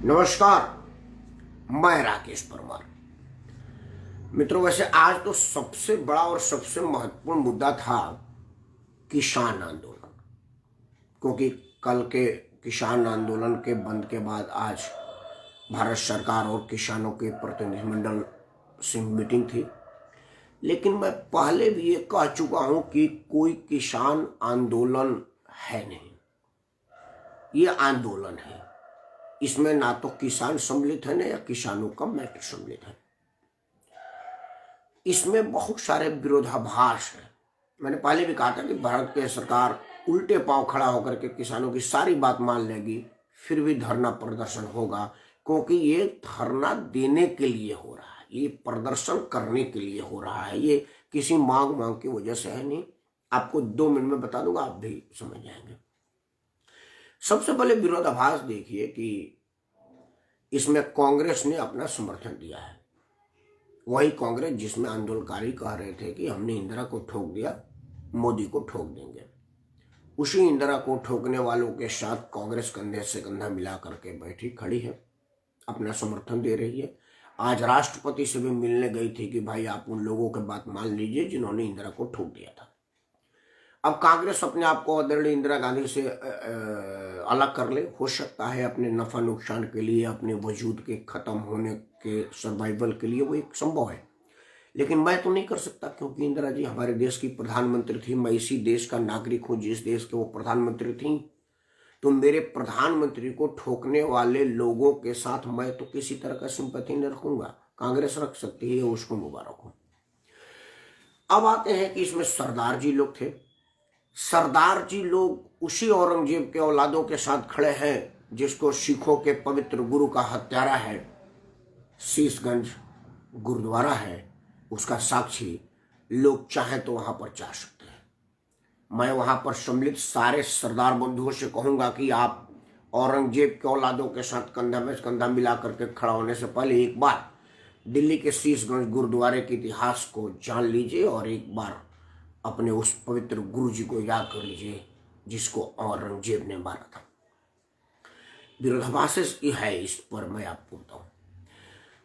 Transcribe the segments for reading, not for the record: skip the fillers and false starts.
नमस्कार, मैं राकेश परमार। मित्रों, वैसे आज तो सबसे बड़ा और सबसे महत्वपूर्ण मुद्दा था किसान आंदोलन, क्योंकि कल के किसान आंदोलन के बंद के बाद आज भारत सरकार और किसानों के प्रतिनिधिमंडल से मीटिंग थी। लेकिन मैं पहले भी ये कह चुका हूं कि कोई किसान आंदोलन है नहीं, ये आंदोलन है। इसमें ना तो किसान सम्मिलित है ना या किसानों का मैटर सम्मिलित है। इसमें बहुत सारे विरोधाभास है। मैंने पहले भी कहा था कि भारत की सरकार उल्टे पांव खड़ा होकर के किसानों की सारी बात मान लेगी, फिर भी धरना प्रदर्शन होगा, क्योंकि ये धरना देने के लिए हो रहा है, ये प्रदर्शन करने के लिए हो रहा है, ये किसी मांग की वजह से है नहीं। आपको 2 मिनट में बता दूंगा, आप भी समझ जाएंगे। सबसे पहले विरोधाभास देखिए कि इसमें कांग्रेस ने अपना समर्थन दिया है। वही कांग्रेस जिसमें आंदोलनकारी कह रहे थे कि हमने इंदिरा को ठोक दिया, मोदी को ठोक देंगे। उसी इंदिरा को ठोकने वालों के साथ कांग्रेस कंधे से कंधा मिला करके बैठी खड़ी है, अपना समर्थन दे रही है। आज राष्ट्रपति से भी मिलने गई थी कि भाई आप उन लोगों की बात मान लीजिए जिन्होंने इंदिरा को ठोक दिया था। अब कांग्रेस अपने आप को आदरणीय इंदिरा गांधी से अलग कर ले, हो सकता है अपने नफा नुकसान के लिए, अपने वजूद के खत्म होने के सर्वाइवल के लिए, वो एक संभव है। लेकिन मैं तो नहीं कर सकता, क्योंकि इंदिरा जी हमारे देश की प्रधानमंत्री थी। मैं इसी देश का नागरिक हूं जिस देश के वो प्रधानमंत्री थी। तो मेरे प्रधानमंत्री को ठोकने वाले लोगों के साथ मैं तो किसी तरह का सिंपैथी नहीं रखूंगा। कांग्रेस रख सकती है, उसको मुबारक हो। अब आते हैं कि इसमें सरदार जी लोग थे। सरदार जी लोग उसी औरंगजेब के औलादों के साथ खड़े हैं जिसको सिखों के पवित्र गुरु का हत्यारा है, शीशगंज गुरुद्वारा है, उसका साक्षी। लोग चाहे तो वहां पर जा सकते हैं। मैं वहां पर सम्मिलित सारे सरदार बंधुओं से कहूंगा कि आप औरंगजेब के औलादों के साथ कंधा में कंधा मिला करके खड़ा होने से पहले एक बार दिल्ली के शीशगंज गुरुद्वारे के इतिहास को जान लीजिए और एक बार अपने उस पवित्र गुरु जी को याद कर लीजिए जिसको औरंगजेब ने मारा था। विरोधाभास है इस पर, मैं आपको बताऊं।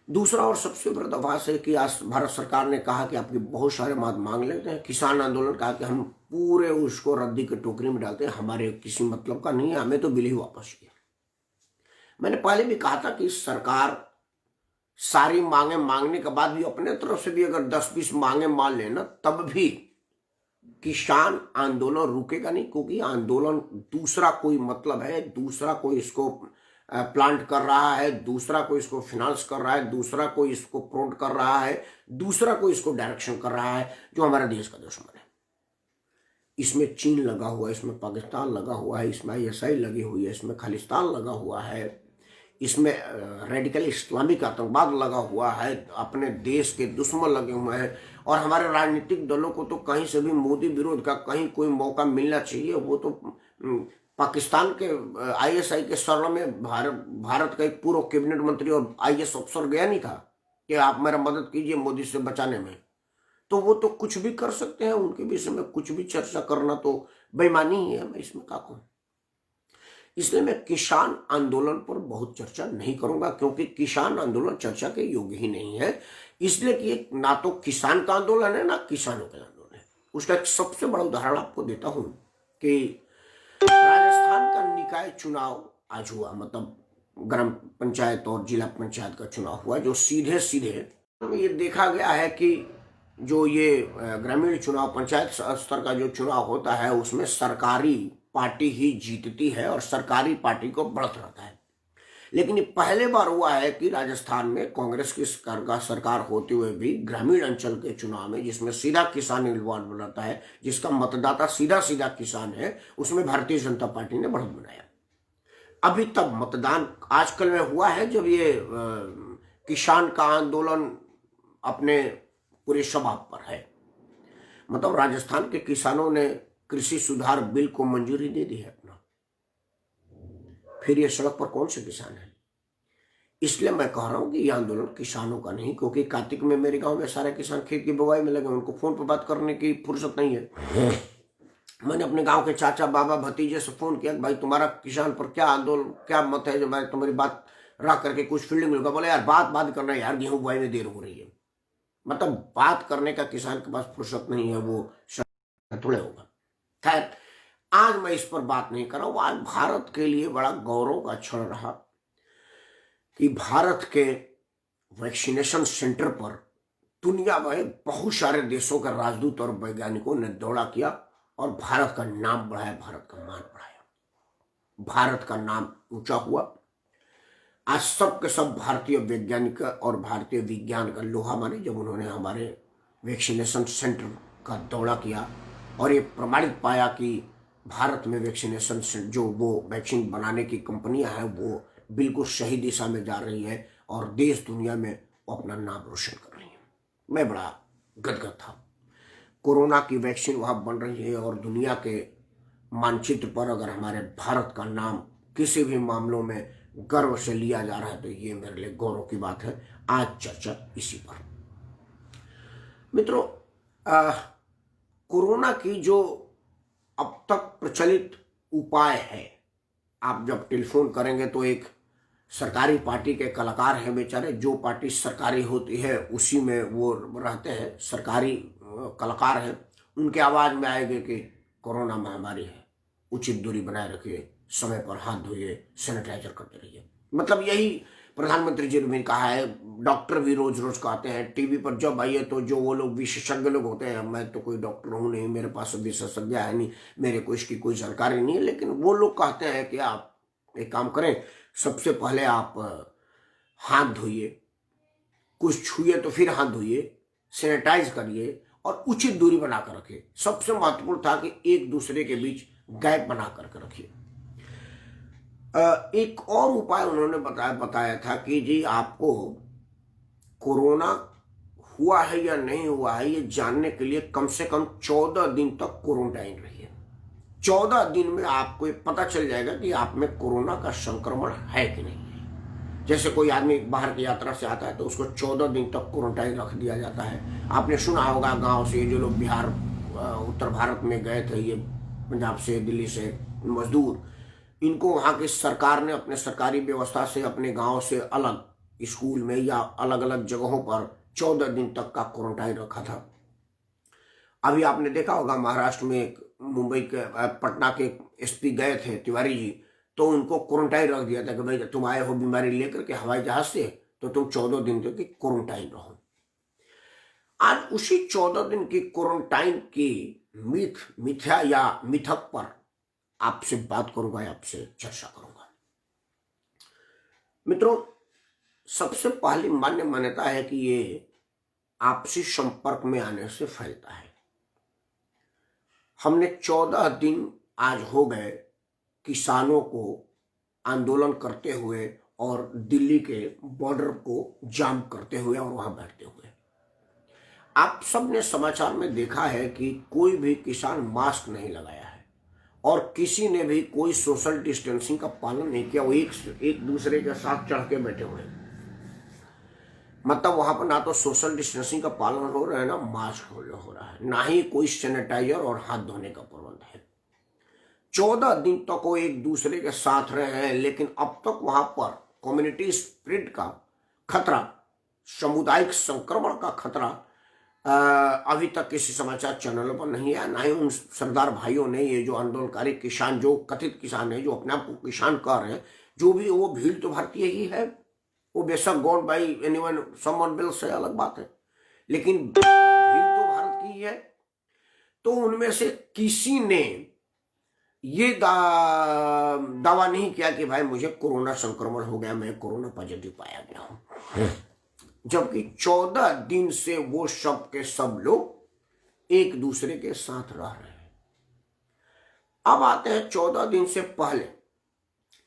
दूसरा और सबसे विरोधाभास है कि आज भारत सरकार ने कहा कि आपकी बहुत सारे मांग लेते हैं। किसान आंदोलन कहा कि हम पूरे उसको रद्दी की टोकरी में डालते हैं, हमारे किसी मतलब का नहीं है, हमें तो बिल ही वापस किया। मैंने पहले भी कहा था कि सरकार सारी मांगे मांगने के बाद भी अपने तरफ से भी अगर 10-20 मांगे मान लेना, तब भी किसान आंदोलन रुकेगा नहीं, क्योंकि आंदोलन दूसरा कोई मतलब है, दूसरा कोई इसको प्लांट कर रहा है, दूसरा कोई इसको फिनांस कर रहा है, दूसरा कोई इसको प्रोट कर रहा है, दूसरा कोई इसको डायरेक्शन कर रहा है, जो हमारे देश का दुश्मन है। इसमें चीन लगा हुआ है, इसमें पाकिस्तान लगा हुआ है, इसमें ISI लगी हुई है, इसमें खालिस्तान लगा हुआ है, इसमें रेडिकल इस्लामिक आतंकवाद लगा हुआ है, अपने देश के दुश्मन लगे हुए हैं। और हमारे राजनीतिक दलों को तो कहीं से भी मोदी विरोध का कहीं कोई मौका मिलना चाहिए। वो तो पाकिस्तान के ISI के शरण में भारत का एक पूर्व कैबिनेट मंत्री और IS अफसर गया नहीं था कि आप मेरा मदद कीजिए मोदी से बचाने में। तो वो तो कुछ भी कर सकते हैं, उनके विषय में कुछ भी चर्चा करना तो बेईमानी ही है। मैं इसमें क्या कहूँ, इसलिए मैं किसान आंदोलन पर बहुत चर्चा नहीं करूंगा, क्योंकि किसान आंदोलन चर्चा के योग्य ही नहीं है। इसलिए कि ना तो किसान का आंदोलन है ना किसानों का आंदोलन है। उसका एक सबसे बड़ा उदाहरण आपको देता हूं कि राजस्थान का निकाय चुनाव आज हुआ, मतलब ग्राम पंचायत और जिला पंचायत का चुनाव हुआ, जो सीधे ये देखा गया है कि जो ये ग्रामीण चुनाव पंचायत स्तर का जो चुनाव होता है उसमें सरकारी पार्टी ही जीतती है और सरकारी पार्टी को बढ़त रहता है। लेकिन ये पहले बार हुआ है कि राजस्थान में कांग्रेस की सरकार होते हुए भी ग्रामीण अंचल के चुनाव में, जिसमें सीधा किसान इन्वॉल्व रहता है, जिसका मतदाता सीधा किसान है, उसमें भारतीय जनता पार्टी ने बढ़त बनाया। अभी तक मतदान आजकल में हुआ है जब ये किसान का आंदोलन अपने पूरे स्वभाव पर है। मतलब राजस्थान के किसानों ने कृषि सुधार बिल को मंजूरी दे दी है अपना, फिर ये सड़क पर कौन से किसान है? इसलिए मैं कह रहा हूं कि यह आंदोलन किसानों का नहीं, क्योंकि कार्तिक में मेरे गांव में सारे किसान खेत की बुवाई में लगे, उनको फोन पर बात करने की फुर्सत नहीं है। मैंने अपने गांव के चाचा बाबा भतीजे से फोन किया, भाई तुम्हारा किसान पर क्या आंदोलन, क्या मत है, जो मैं तुम्हारी बात रख करके कुछ फील्डिंग मिलकर बोले यार बात करना यार, गेहूं बुआई में देर हो रही है। मतलब बात करने का किसान के पास फुर्सत नहीं है, वो थोड़े होगा। खैर, आज मैं इस पर बात नहीं कर रहा हूं। आज भारत के लिए बड़ा गौरव का क्षण रहा कि भारत के वैक्सीनेशन सेंटर पर दुनिया में बहुत सारे देशों के राजदूत और वैज्ञानिकों ने दौड़ा किया और भारत का नाम बढ़ाया, भारत का मान बढ़ाया, भारत का नाम ऊंचा हुआ। आज सब के सब भारतीय वैज्ञानिक और भारतीय विज्ञान का लोहा माने जब उन्होंने हमारे वैक्सीनेशन सेंटर का दौरा किया और ये प्रमाणित पाया कि भारत में वैक्सीनेशन जो वो वैक्सीन बनाने की कंपनियां हैं वो बिल्कुल सही दिशा में जा रही है और देश दुनिया में अपना नाम रोशन कर रही है। मैं बड़ा गदगद था। कोरोना की वैक्सीन वहाँ बन रही है और दुनिया के मानचित्र पर अगर हमारे भारत का नाम किसी भी मामलों में गर्व से लिया जा रहा है तो ये मेरे लिए गौरव की बात है। आज चर्चा इसी पर। मित्रों, कोरोना की जो अब तक प्रचलित उपाय है, आप जब टेलीफोन करेंगे तो एक सरकारी पार्टी के कलाकार हैं बेचारे, जो पार्टी सरकारी होती है उसी में वो रहते हैं, सरकारी कलाकार हैं, उनके आवाज में आएगा कि कोरोना महामारी है, उचित दूरी बनाए रखिए, समय पर हाथ धोइए, सैनिटाइजर करते रहिए। मतलब यही प्रधानमंत्री जी ने भी कहा है, डॉक्टर भी रोज रोज कहते हैं, टीवी पर जब आइए तो जो वो लोग विशेषज्ञ लोग होते हैं, मैं तो कोई डॉक्टर हूँ नहीं, मेरे पास विशेषज्ञ है नहीं, मेरे को इसकी कोई जानकारी नहीं है, लेकिन वो लोग कहते हैं कि आप एक काम करें, सबसे पहले आप हाथ धोइए, कुछ छुए तो फिर हाथ धोइए, सैनिटाइज करिए और उचित दूरी बनाकर रखिए। सबसे महत्वपूर्ण था कि एक दूसरे के बीच गैप बना करके रखिए। एक और उपाय उन्होंने बताया था कि जी आपको कोरोना हुआ है या नहीं हुआ है ये जानने के लिए कम से कम 14 दिन तक क्वारंटाइन रहिए। 14 दिन में आपको ये पता चल जाएगा कि आप में कोरोना का संक्रमण है कि नहीं है। जैसे कोई आदमी बाहर की यात्रा से आता है तो उसको 14 दिन तक क्वारंटाइन रख दिया जाता है। आपने सुना होगा गांव से जो लोग बिहार उत्तर भारत में गए थे, ये पंजाब से दिल्ली से मजदूर, इनको वहाँ की सरकार ने अपने सरकारी व्यवस्था से अपने गांव से अलग स्कूल में या अलग अलग जगहों पर 14 दिन तक का क्वारंटाइन रखा था। अभी आपने देखा होगा महाराष्ट्र में मुंबई के पटना के एसपी गए थे तिवारी जी, तो उनको क्वारंटाइन रख दिया था कि भाई तुम आए हो बीमारी लेकर के हवाई जहाज से तो तुम 14 दिन तक की क्वारंटाइन रहो। आज उसी 14 दिन की क्वारंटाइन की मिथ्या या मिथक पर आपसे बात करूंगा, आपसे चर्चा करूंगा। मित्रों, सबसे पहली मान्य मान्यता है कि ये आपसी संपर्क में आने से फैलता है। हमने 14 दिन आज हो गए किसानों को आंदोलन करते हुए और दिल्ली के बॉर्डर को जाम करते हुए और वहां बैठते हुए। आप सबने समाचार में देखा है कि कोई भी किसान मास्क नहीं लगाया है और किसी ने भी कोई सोशल डिस्टेंसिंग का पालन नहीं किया। वो एक दूसरे के साथ चढ़ के बैठे हुए हैं। मतलब वहां पर ना तो सोशल डिस्टेंसिंग का पालन हो रहा है, ना मास्क हो रहा है, ना ही कोई सैनिटाइजर और हाथ धोने का प्रबंध है। 14 दिन तक वो एक दूसरे के साथ रहे हैं, लेकिन अब तक वहां पर कम्युनिटी स्प्रेड का खतरा, सामुदायिक संक्रमण का खतरा अभी तक किसी समाचार चैनलों पर नहीं आया। ना ही उन सरदार भाइयों ने, ये जो आंदोलनकारी किसान, जो कथित किसान है, जो अपने आप को किसान कह रहे हैं, जो भी वो भीड़ तो भारतीय ही है, वो बेशक God by anyone someone bill से अलग बात है, लेकिन भीड़ तो भारत की ही है। तो उनमें से किसी ने ये दावा नहीं किया कि भाई मुझे कोरोना संक्रमण हो गया, मैं कोरोना पॉजिटिव पाया गया हूं, जबकि 14 दिन से वो सब के सब लोग एक दूसरे के साथ रह रहे हैं। अब आते हैं 14 दिन से पहले।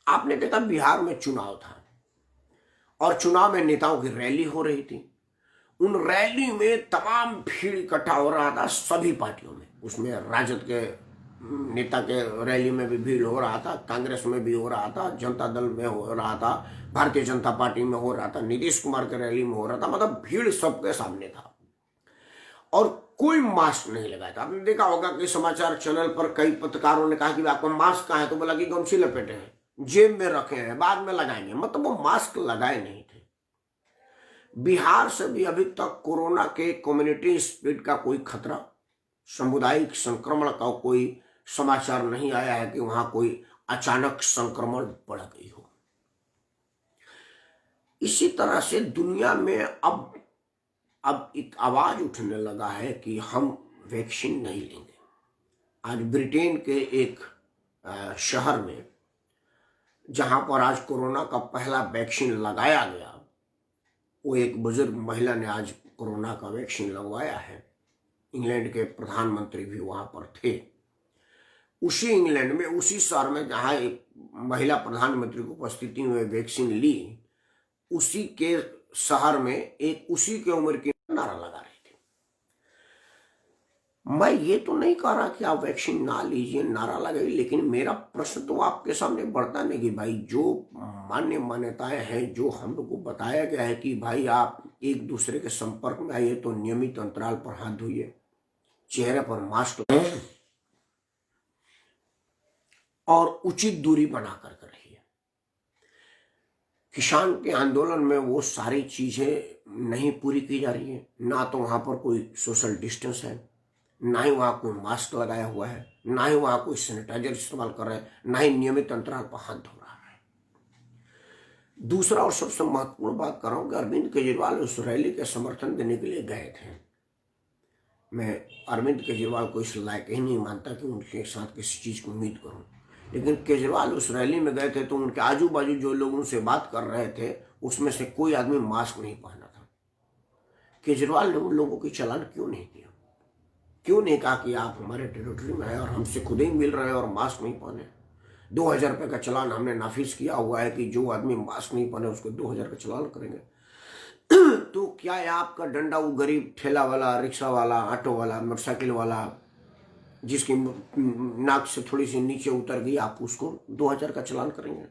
आपने देखा बिहार में चुनाव था और चुनाव में नेताओं की रैली हो रही थी। उन रैली में तमाम भीड़ इकट्ठा हो रहा था सभी पार्टियों में। उसमें राजद के नेता के रैली में भी भीड़ हो रहा था, कांग्रेस में भी हो रहा था, जनता दल में हो रहा था, भारतीय जनता पार्टी में हो रहा था, नीतीश कुमार के रैली में हो रहा था। मतलब भीड़ सबके सामने था और कोई मास्क नहीं लगाया था। आपने देखा होगा कि समाचार चैनल पर कई पत्रकारों ने कहा कि आपका मास्क कहाँ है, तो बोला कि गमछी लपेटे हैं। जेब में रखे हैं, बाद में लगाएंगे, मतलब वो मास्क लगाए नहीं थे। बिहार से भी अभी तक कोरोना के कम्युनिटी स्प्रेड का कोई खतरा, सामुदायिक संक्रमण का कोई समाचार नहीं आया है कि वहां कोई अचानक संक्रमण बढ़ गई हो। इसी तरह से दुनिया में अब एक आवाज उठने लगा है कि हम वैक्सीन नहीं लेंगे। आज ब्रिटेन के एक शहर में, जहां पर आज कोरोना का पहला वैक्सीन लगाया गया, वो एक बुजुर्ग महिला ने आज कोरोना का वैक्सीन लगवाया है। इंग्लैंड के प्रधानमंत्री भी वहां पर थे। उसी इंग्लैंड में, उसी शहर में जहां एक महिला प्रधानमंत्री की उपस्थिति में वैक्सीन ली, उसी के शहर में एक उसी के उम्र की नारा लगा रही थी। मैं ये तो नहीं कह रहा कि आप वैक्सीन ना लीजिए, नारा लगाइए, लेकिन मेरा प्रश्न तो आपके सामने बढ़ता नहीं कि भाई जो मान्यताएं हैं, जो हम लोग को बताया गया है कि भाई आप एक दूसरे के संपर्क में आइए तो नियमित अंतराल पर हाथ धोइए, चेहरे पर मास्क लगाइए और उचित दूरी बनाकर रहिए। किसान के आंदोलन में वो सारी चीजें नहीं पूरी की जा रही है। ना तो वहां पर कोई सोशल डिस्टेंस है, ना ही वहां कोई मास्क लगाया हुआ है, ना ही वहां कोई सैनिटाइजर इस्तेमाल कर रहा है, ना ही नियमित अंतराल पर हाथ धो रहा है। दूसरा और सबसे महत्वपूर्ण बात कर रहा हूं कि अरविंद केजरीवाल उस रैली के समर्थन देने के लिए गए थे। मैं अरविंद केजरीवाल को इस लायक ही नहीं मानता कि उनके साथ किसी चीज की उम्मीद करूं, लेकिन केजरीवाल उस रैली में गए थे तो उनके आजू बाजू जो लोग उनसे बात कर रहे थे, उसमें से कोई आदमी मास्क नहीं पहना था। केजरीवाल ने उन लोगों की चालान क्यों नहीं किया? क्यों नहीं कहा कि आप हमारे टेरिटरी में हैं और हमसे खुद ही मिल रहे हैं और मास्क नहीं पहने? 2000 रुपये का चालान हमने नाफिज किया हुआ है कि जो आदमी मास्क नहीं पहने उसको 2000 का चालान करेंगे। तो क्या है आपका डंडा वो गरीब ठेला वाला, रिक्शा वाला, ऑटो वाला, मोटरसाइकिल वाला, जिसकी नाक से थोड़ी सी नीचे उतर गई, आप उसको 2000 का चालान करेंगे?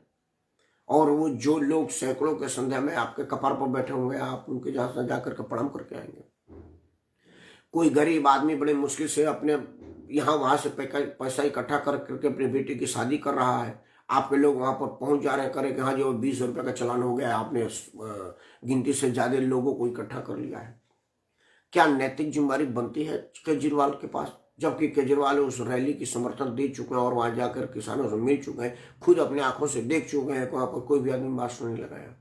और वो जो लोग सैकड़ों के संख्या में आपके कपार पर बैठे होंगे, आप उनके जहां जाकर के प्रणाम करके आएंगे? कोई गरीब आदमी बड़े मुश्किल से अपने यहाँ वहां से पैसा इकट्ठा करके अपनी बेटी की शादी कर रहा है, आपके लोग वहां पर पहुंच जा रहे हैं करे कि हाँ जो 20 रुपये का चालान हो गया, आपने गिनती से ज्यादा लोगों को इकट्ठा कर लिया है। क्या नैतिक जिम्मेदारी बनती है केजरीवाल के पास? जबकि केजरीवाल उस रैली की समर्थन दे चुके हैं और वहां जाकर किसानों से मिल चुके हैं, खुद अपने आंखों से देख चुके हैं कि वहां पर कोई भी आदमी मास्क नहीं लगाया।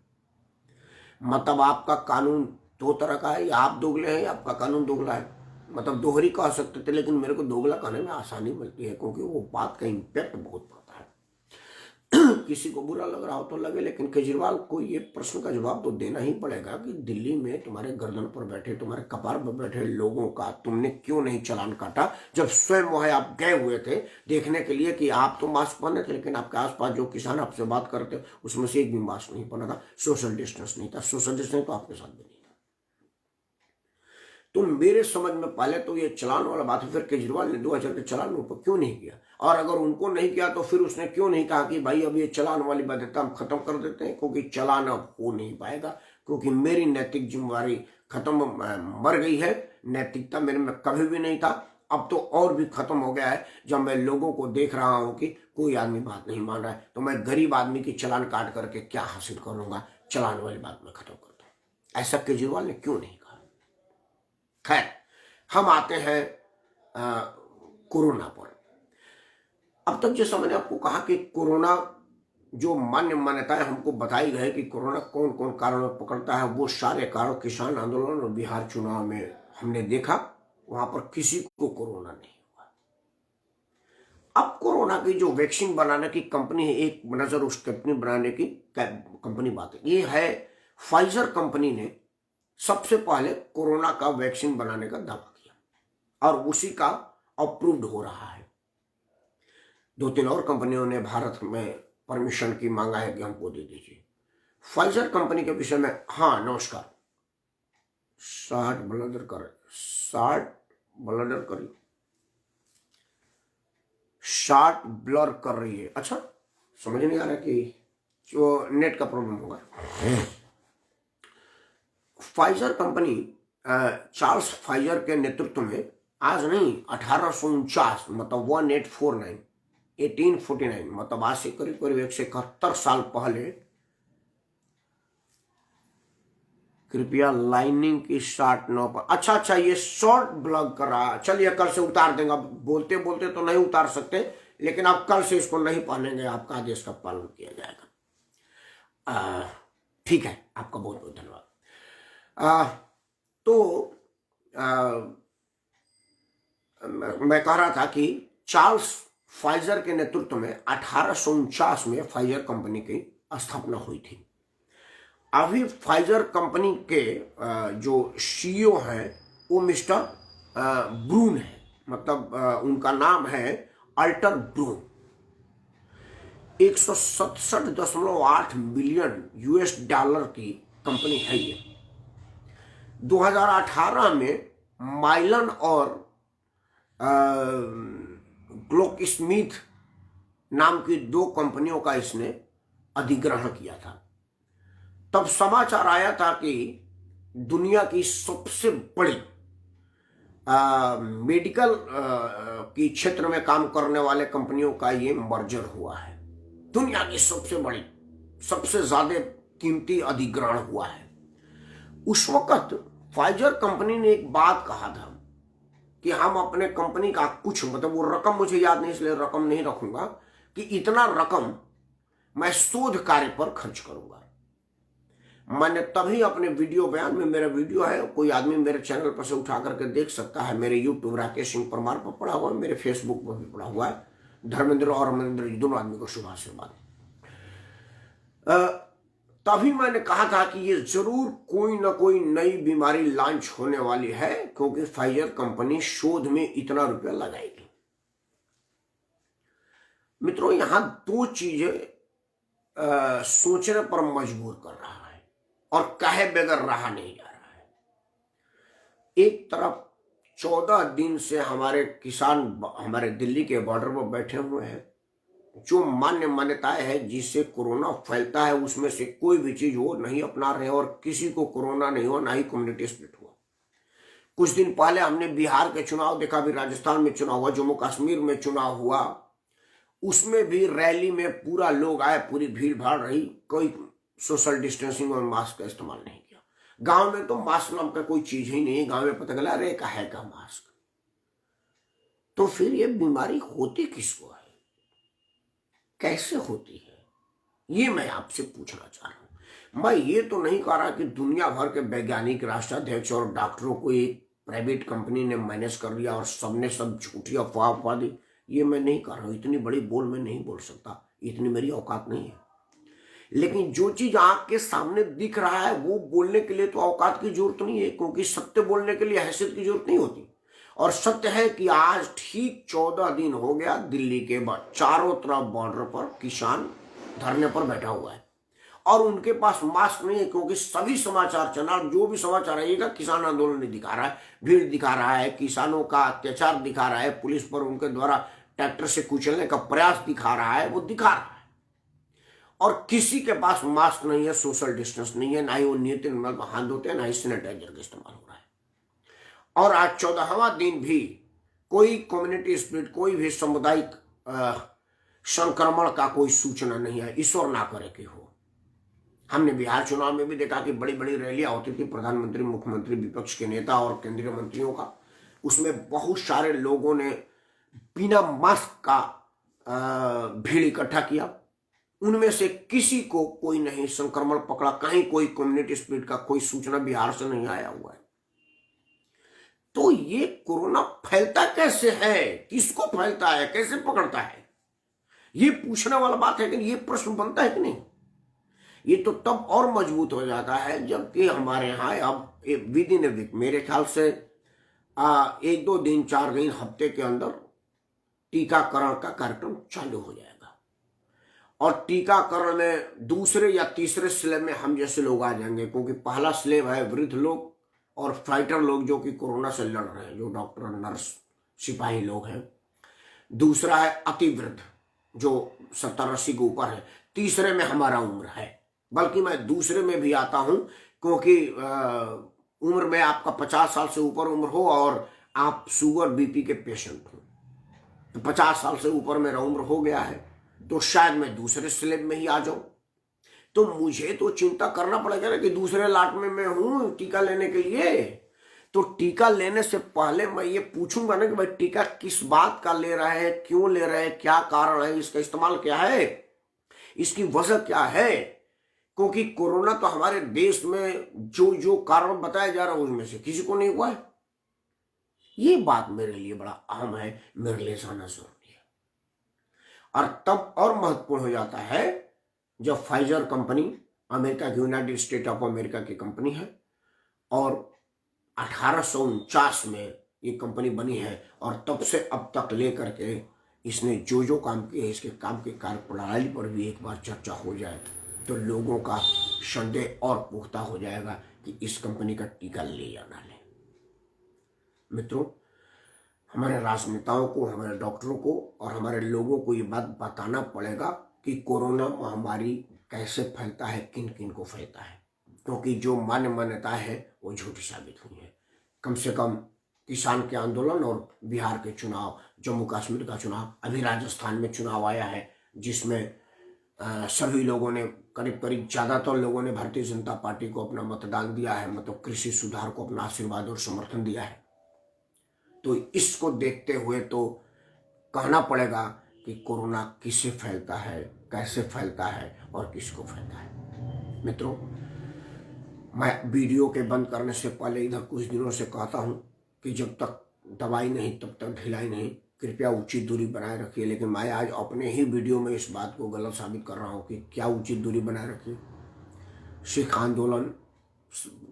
मतलब आपका कानून दो तरह का है, या आप दोगले हैं या आपका कानून दोगला है। मतलब दोहरी कह सकते थे, लेकिन मेरे को दोगला कहने में आसानी मिलती है, क्योंकि वो बात का इम्पैक्ट बहुत पड़ता है। किसी को बुरा लग रहा हो तो लगे, लेकिन केजरीवाल को ये प्रश्न का जवाब तो देना ही पड़ेगा कि दिल्ली में तुम्हारे गर्दन पर बैठे, तुम्हारे कपार पर बैठे लोगों का तुमने क्यों नहीं चालान काटा, जब स्वयं वह आप गए हुए थे देखने के लिए कि आप तो मास्क पहने थे, लेकिन आपके आसपास जो किसान आपसे बात करते उसमें से एक भी मास्क नहीं पहना था, सोशल डिस्टेंस नहीं था। सोशल डिस्टेंस तो आपके साथ भी नहीं था। तो मेरे समझ में पहले तो ये चालान वाला बात है, फिर केजरीवाल ने 2000 के चालान ऊपर क्यों नहीं किया? और अगर उनको नहीं किया तो फिर उसने क्यों नहीं कहा कि भाई अब ये चालान वाली बाध्यता हम खत्म कर देते हैं, क्योंकि चालान अब हो नहीं पाएगा, क्योंकि मेरी नैतिक जिम्मेदारी खत्म, मर गई है। नैतिकता मेरे में कभी भी नहीं था, अब तो और भी खत्म हो गया है। जब मैं लोगों को देख रहा हूं कि कोई आदमी बात नहीं मान रहा है, तो मैं गरीब आदमी की चालान काट करके क्या हासिल करूंगा? चालान वाली बात मैं खत्म कर दूं। ऐसा केजरीवाल ने क्यों नहीं कहा? खैर, हम आते हैं कोरोना पर। अब तक जैसा मैंने आपको कहा कि कोरोना जो मान्यताएं हमको बताई गई कि कोरोना कौन कौन कारणों में पकड़ता है, वो सारे कारण किसान आंदोलन और बिहार चुनाव में हमने देखा, वहां पर किसी को कोरोना नहीं हुआ। अब कोरोना की जो वैक्सीन बनाने की कंपनी है, एक नजर उस कंपनी बनाने की कंपनी बात है, ये है फाइजर कंपनी ने सबसे पहले कोरोना का वैक्सीन बनाने का दावा किया और उसी का अप्रूव्ड हो रहा है। 2-3 और कंपनियों ने भारत में परमिशन की मांगा है कि हमको दे दीजिए। फाइजर कंपनी के विषय में, हाँ नमस्कार, 60 ब्लडर कर 60 ब्लर कर रही है। अच्छा, समझ नहीं आ रहा कि जो नेट का प्रॉब्लम होगा। फाइजर कंपनी, चार्ल्स फाइजर के नेतृत्व में आज नहीं 1849, मतलब 1849 1849, मतलब आज से करीब करीब 171 साल पहले। कृपया लाइनिंग की शॉर्ट नो पर। अच्छा, ये शॉर्ट ब्लॉग कर रहा है। चलिए कल से उतार देंगे। अब बोलते बोलते तो नहीं उतार सकते, लेकिन अब कल से इसको नहीं पहनेंगे, आपका आदेश का पालन किया जाएगा। ठीक है, आपका बहुत बहुत धन्यवाद। तो मैं कह रहा था कि चार्ल्स फाइजर के नेतृत्व में 1849 में फाइजर कंपनी की स्थापना हुई थी। अभी फाइजर कंपनी के जो सीईओ हैं वो मिस्टर ब्रून है, मतलब उनका नाम है अल्टर ब्रून। 167.8 मिलियन यूएस डॉलर की कंपनी है ये। 2018 में माइलन और ग्लोक स्मिथ नाम की 2 कंपनियों का इसने अधिग्रहण किया था। तब समाचार आया था कि दुनिया की सबसे बड़ी मेडिकल की क्षेत्र में काम करने वाले कंपनियों का ये मर्जर हुआ है। दुनिया की सबसे बड़ी, सबसे ज्यादा कीमती अधिग्रहण हुआ है। उस वक्त फाइजर कंपनी ने एक बात कहा था कि हम अपने कंपनी का कुछ, मतलब वो रकम मुझे याद नहीं, इसलिए रकम नहीं रखूंगा, कि इतना रकम मैं शोध कार्य पर खर्च करूंगा। मैंने तभी अपने वीडियो बयान में, मेरा वीडियो है, कोई आदमी मेरे चैनल पर से उठा करके देख सकता है, मेरे यूट्यूब राकेश सिंह परमार पर पड़ा हुआ है, मेरे फेसबुक पर भी पड़ा हुआ है। धर्मेंद्र और अमरेंद्र दोनों आदमी को शुभ आशीर्वाद। तभी मैंने कहा था कि ये जरूर कोई ना कोई नई बीमारी लॉन्च होने वाली है, क्योंकि फाइजर कंपनी शोध में इतना रुपया लगाएगी। मित्रों, यहां 2 चीजें सोचने पर मजबूर कर रहा है और कहे बगैर रहा नहीं जा रहा है। एक तरफ 14 दिन से हमारे किसान हमारे दिल्ली के बॉर्डर पर बैठे हुए हैं। जो मान्यताएं है जिससे कोरोना फैलता है, उसमें से कोई भी चीज वो नहीं अपना रहे और किसी को कोरोना नहीं हुआ, ना ही कम्युनिटी स्प्लिट हुआ। कुछ दिन पहले हमने बिहार के चुनाव देखा, भी राजस्थान में चुनाव हुआ, जम्मू कश्मीर में चुनाव हुआ, उसमें भी रैली में पूरा लोग आए, पूरी भीड़ भाड़ रही, कोई सोशल डिस्टेंसिंग और मास्क का इस्तेमाल नहीं किया। गांव में तो मास्क नाम का कोई चीज ही नहीं है। गांव में पता चला अरे का है का मास्क। तो फिर ये बीमारी होती किसको है, कैसे होती है, ये मैं आपसे पूछना चाह रहा हूं। मैं ये तो नहीं कह रहा कि दुनिया भर के वैज्ञानिक, राष्ट्राध्यक्ष और डॉक्टरों को एक प्राइवेट कंपनी ने मैनेज कर लिया और सबने सब झूठी अफवाह दी, ये मैं नहीं कह रहा हूं। इतनी बड़ी बोल मैं नहीं बोल सकता, इतनी मेरी औकात नहीं है। लेकिन जो चीज आंख के सामने दिख रहा है वो बोलने के लिए तो औकात की जरूरत नहीं है, क्योंकि सत्य बोलने के लिए हैसियत की जरूरत नहीं होती। और सत्य है कि आज ठीक 14 दिन हो गया दिल्ली के बाद चारों तरफ बॉर्डर पर किसान धरने पर बैठा हुआ है और उनके पास मास्क नहीं है, क्योंकि सभी समाचार चैनल जो भी समाचार आएगा किसान आंदोलन नहीं दिखा रहा है, भीड़ दिखा रहा है, किसानों का अत्याचार दिखा रहा है, पुलिस पर उनके द्वारा ट्रैक्टर से कुचलने का प्रयास दिखा रहा है, वो दिखा रहा है। और किसी के पास मास्क नहीं है, सोशल डिस्टेंस नहीं है, ना ही वो नियत हाथ धोते हैं, ना ही सैनिटाइजर का इस्तेमाल हो रहा है। और आज 14वां दिन भी कोई कम्युनिटी स्प्लिट, कोई भी सामुदायिक संक्रमण का कोई सूचना नहीं है। ईश्वर ना करे कि हो। हमने बिहार चुनाव में भी देखा कि बड़ी बड़ी रैलियां होती थी, प्रधानमंत्री, मुख्यमंत्री, विपक्ष के नेता और केंद्रीय मंत्रियों का, उसमें बहुत सारे लोगों ने बिना मास्क का भीड़ इकट्ठा किया। उनमें से किसी को कोई नहीं संक्रमण पकड़ा, कहीं कोई कम्युनिटी स्प्लिट का कोई सूचना बिहार से नहीं आया हुआ है। तो ये कोरोना फैलता कैसे है, किसको फैलता है, कैसे पकड़ता है, ये पूछने वाला बात है कि ये प्रश्न बनता है कि नहीं। ये तो तब और मजबूत हो जाता है जबकि हमारे यहाँ अब विद इन ए वीक, मेरे ख्याल से 1-2 दिन, 4 दिन, हफ्ते के अंदर टीकाकरण का कार्यक्रम चालू हो जाएगा। और टीकाकरण में दूसरे या तीसरे स्लेब में हम जैसे लोग आ जाएंगे, क्योंकि पहला स्लेब है वृद्ध लोग और फाइटर लोग जो कि कोरोना से लड़ रहे हैं, जो डॉक्टर, नर्स, सिपाही लोग हैं। दूसरा है अति वृद्ध जो 70-80 के ऊपर है। तीसरे में हमारा उम्र है, बल्कि मैं दूसरे में भी आता हूं, क्योंकि उम्र में आपका 50 साल से ऊपर उम्र हो और आप शुगर बीपी के पेशेंट हो। तो 50 साल से ऊपर मेरा उम्र हो गया है, तो शायद मैं दूसरे स्लेब में ही आ जाऊं। तो मुझे तो चिंता करना पड़ेगा ना कि दूसरे लाट में मैं हूं टीका लेने के लिए। तो टीका लेने से पहले मैं ये पूछूंगा ना कि भाई टीका किस बात का ले रहा है, क्यों ले रहा है, क्या कारण है, इसका इस्तेमाल क्या है, इसकी वजह क्या है। क्योंकि कोरोना तो हमारे देश में जो जो कारण बताया जा रहा है उनमें से किसी को नहीं हुआ है। ये बात मेरे लिए बड़ा अहम है, मेरे लिए जाना जरूरी है। और तब और महत्वपूर्ण हो जाता है जब फाइजर कंपनी, अमेरिका की, यूनाइटेड स्टेट ऑफ अमेरिका की कंपनी है, और 1849 में ये कंपनी बनी है, और तब से अब तक लेकर के इसने जो जो काम किए, इसके काम की कार्यप्रणाली पर भी एक बार चर्चा हो जाए तो लोगों का संदेह और पुख्ता हो जाएगा कि इस कंपनी का टीका ले या ना ले। मित्रों, हमारे राजनेताओं को, हमारे डॉक्टरों को और हमारे लोगों को ये बात बताना पड़ेगा कि कोरोना महामारी कैसे फैलता है, किन किन को फैलता है, क्योंकि जो मान्यता है वो झूठी साबित हुई है। कम से कम किसान के आंदोलन और बिहार के चुनाव, जम्मू कश्मीर का चुनाव, अभी राजस्थान में चुनाव आया है जिसमें सभी लोगों ने, करीब करीब ज़्यादातर लोगों ने भारतीय जनता पार्टी को अपना मतदान दिया है, मतलब कृषि सुधार को अपना आशीर्वाद और समर्थन दिया है। तो इसको देखते हुए तो कहना पड़ेगा कि कोरोना किससे फैलता है, कैसे फैलता है और किसको फैलता है। मित्रों, मैं वीडियो के बंद करने से पहले इधर कुछ दिनों से कहता हूं कि जब तक दवाई नहीं तब तक ढिलाई नहीं, कृपया उचित दूरी बनाए रखिए। लेकिन मैं आज अपने ही वीडियो में इस बात को गलत साबित कर रहा हूं कि क्या उचित दूरी बनाए रखिए। सिख आंदोलन,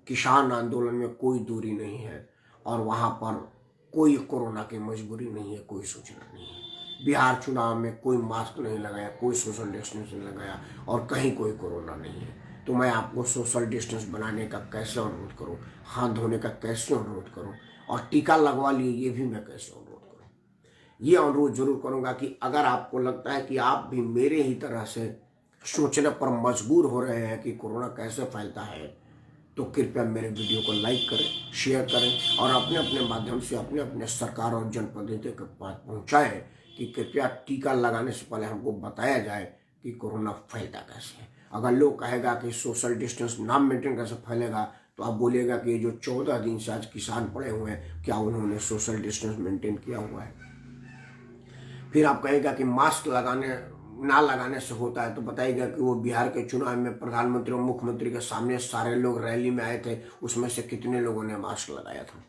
किसान आंदोलन में कोई दूरी नहीं है, और वहां पर कोई कोरोना की मजबूरी नहीं है, कोई सूचना नहीं है। बिहार चुनाव में कोई मास्क नहीं लगाया, कोई सोशल डिस्टेंस नहीं लगाया, और कहीं कोई कोरोना नहीं है। तो मैं आपको सोशल डिस्टेंस बनाने का कैसे अनुरोध करूं, हाथ धोने का कैसे अनुरोध करूं, और टीका लगवा लिए ये भी मैं कैसे अनुरोध करूं। ये अनुरोध जरूर करूंगा कि अगर आपको लगता है कि आप भी मेरे ही तरह से सोचने पर मजबूर हो रहे हैं कि कोरोना कैसे फैलता है, तो कृपया मेरे वीडियो को लाइक करें, शेयर करें, और अपने अपने माध्यम से अपने अपने सरकार और जनप्रतिनिधियों के पास पहुंचाएं कि कृपया टीका लगाने से पहले हमको बताया जाए कि कोरोना फैलता कैसे है। अगर लोग कहेगा कि सोशल डिस्टेंस ना मेंटेन कैसे फैलेगा, तो आप बोलिएगा कि ये जो 14 दिन से आज किसान पड़े हुए हैं, क्या उन्होंने सोशल डिस्टेंस मेंटेन किया हुआ है। फिर आप कहेगा कि मास्क ना लगाने से होता है, तो बताइएगा कि वो बिहार के चुनाव में प्रधानमंत्री और मुख्यमंत्री के सामने सारे लोग रैली में आए थे, उसमें से कितने लोगों ने मास्क लगाया था।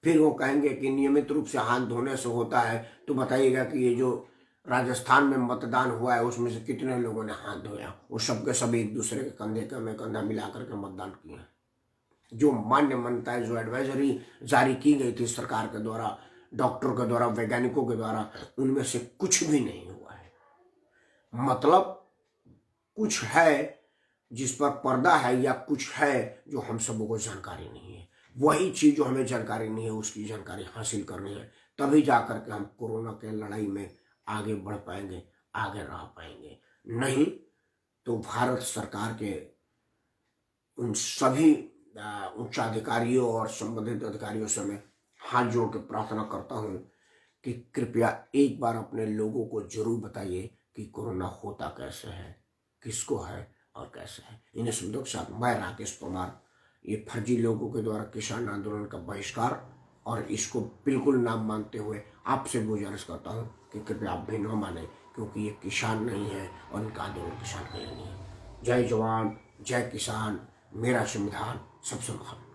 फिर वो कहेंगे कि नियमित रूप से हाथ धोने से होता है, तो बताइएगा कि ये जो राजस्थान में मतदान हुआ है उसमें से कितने लोगों ने हाथ धोया। वो सबके सब एक दूसरे के कंधे में कंधा मिला करके मतदान किए। जो मान्य मान्यताएं, जो एडवाइजरी जारी की गई थी सरकार के द्वारा, डॉक्टरों के द्वारा, वैज्ञानिकों के द्वारा, उनमें से कुछ भी नहीं हुआ है। मतलब कुछ है जिस पर पर्दा है, या कुछ है जो हम सबों को जानकारी नहीं है। वही चीज जो हमें जानकारी नहीं है उसकी जानकारी हासिल करनी है, तभी जाकर के हम कोरोना के लड़ाई में आगे बढ़ पाएंगे, आगे रह पाएंगे। नहीं तो भारत सरकार के उन सभी उच्चाधिकारियों और संबंधित अधिकारियों से मैं हाथ जोड़ के प्रार्थना करता हूं कि कृपया एक बार अपने लोगों को जरूर बताइए कि कोरोना होता कैसे है, किसको है और कैसे है। इन्हें शब्दों के साथ मैं राकेश परमार, ये फर्जी लोगों के द्वारा किसान आंदोलन का बहिष्कार और इसको बिल्कुल ना मानते हुए आपसे गुजारिश करता हूँ कि कृपया आप भी न माने, क्योंकि ये किसान नहीं है और इनका आंदोलन किसान के लिए नहीं है। जय जवान, जय किसान, मेरा संविधान सबसे महान।